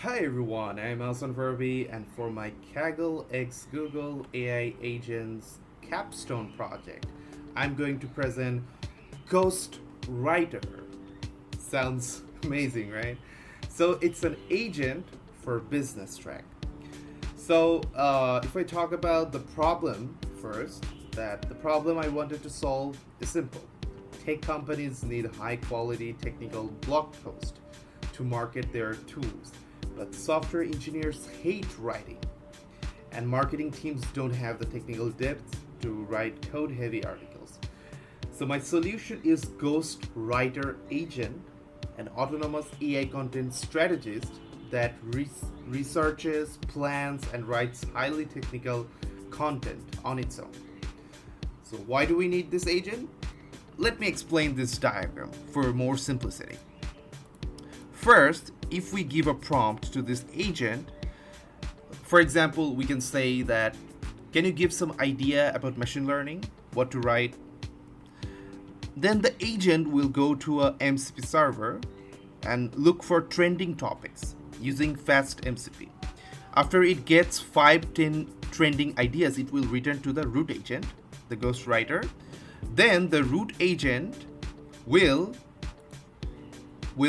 Hi everyone, I'm Alson Verby, and for my Kaggle x Google AI Agents Capstone project, I'm going to present GhostWriter. Sounds amazing, right? So it's an agent for business track. If I talk about the problem first, that the problem I wanted to solve is simple. Tech companies need high quality technical blog posts to market their tools, but software engineers hate writing, and marketing teams don't have the technical depth to write code heavy articles. So, my solution is GhostWriter-Agent, an autonomous AI content strategist that researches, plans, and writes highly technical content on its own. So, why do we need this agent? Let me explain this diagram for more simplicity. First, if we give a prompt to this agent, for example, we can say that, can you give some idea about machine learning, what to write? Then the agent will go to a MCP server and look for trending topics using fast MCP. After it gets 5-10 trending ideas, it will return to the root agent, the ghostwriter. Then the root agent will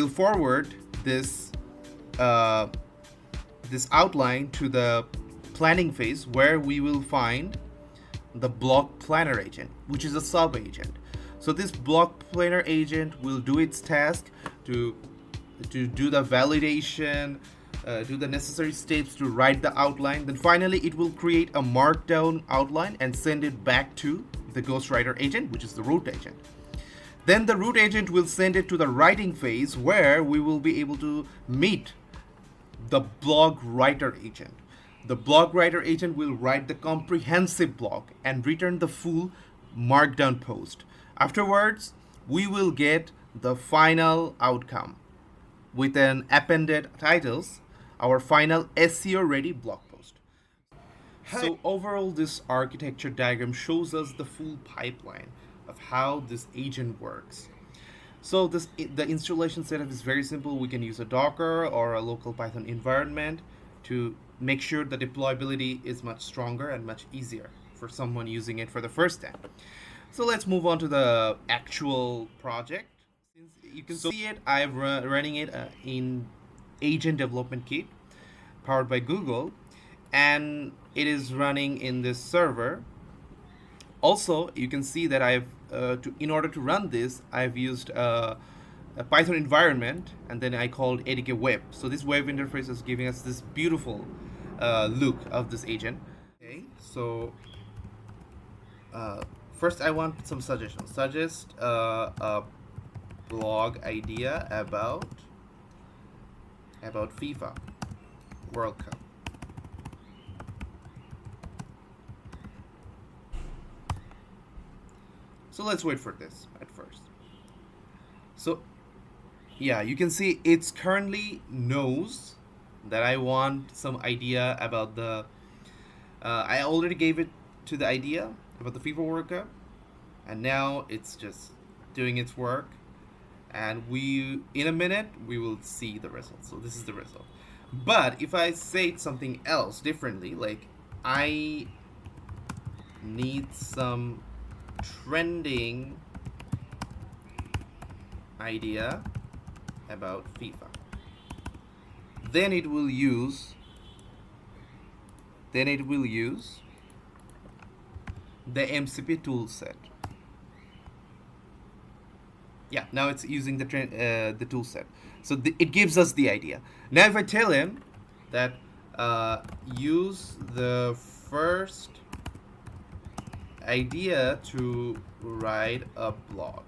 forward this this outline to the planning phase, where we will find the block planner agent, which is a sub agent. So this block planner agent will do its task to do the validation, do the necessary steps to write the outline. Then finally, it will create a markdown outline and send it back to the ghostwriter agent, which is the root agent. Then the root agent will send it to the writing phase, where we will be able to meet the blog writer agent. The blog writer agent will write the comprehensive blog and return the full markdown post. Afterwards, we will get the final outcome with an appended titles, our final SEO ready blog post. So overall, this architecture diagram shows us the full pipeline of how this agent works. So the installation setup is very simple. We can use a Docker or a local Python environment to make sure the deployability is much stronger and much easier for someone using it for the first time. So let's move on to the actual project. Since you can see it, I'm running it in Agent Development Kit powered by Google, and it is running in this server. Also, you can see that in order to run this, I've used a Python environment, and then I called ADK Web. So this web interface is giving us this beautiful look of this agent. Okay, so first I want some suggestions. Suggest a blog idea about FIFA World Cup. So let's wait for this at first. So yeah, you can see it's currently knows that I want some idea about the I already gave it to the idea about the FIFA World Cup, and now it's just doing its work, and in a minute we will see the result. So this is the result. But if I say something else differently, like I need some trending idea about FIFA, then it will use the MCP toolset. Yeah, now it's using the toolset. So it gives us the idea. Now if I tell him that use the first idea to write a blog,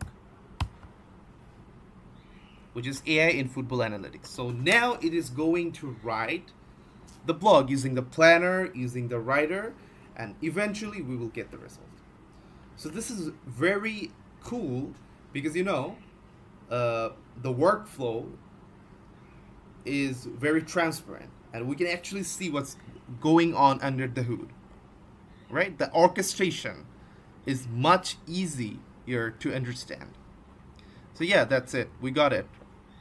which is AI in football analytics. So now it is going to write the blog using the planner, using the writer, and eventually we will get the result. So this is very cool because the workflow is very transparent, and we can actually see what's going on under the hood. Right? The orchestration is much easier to understand. So yeah, that's it. We got it.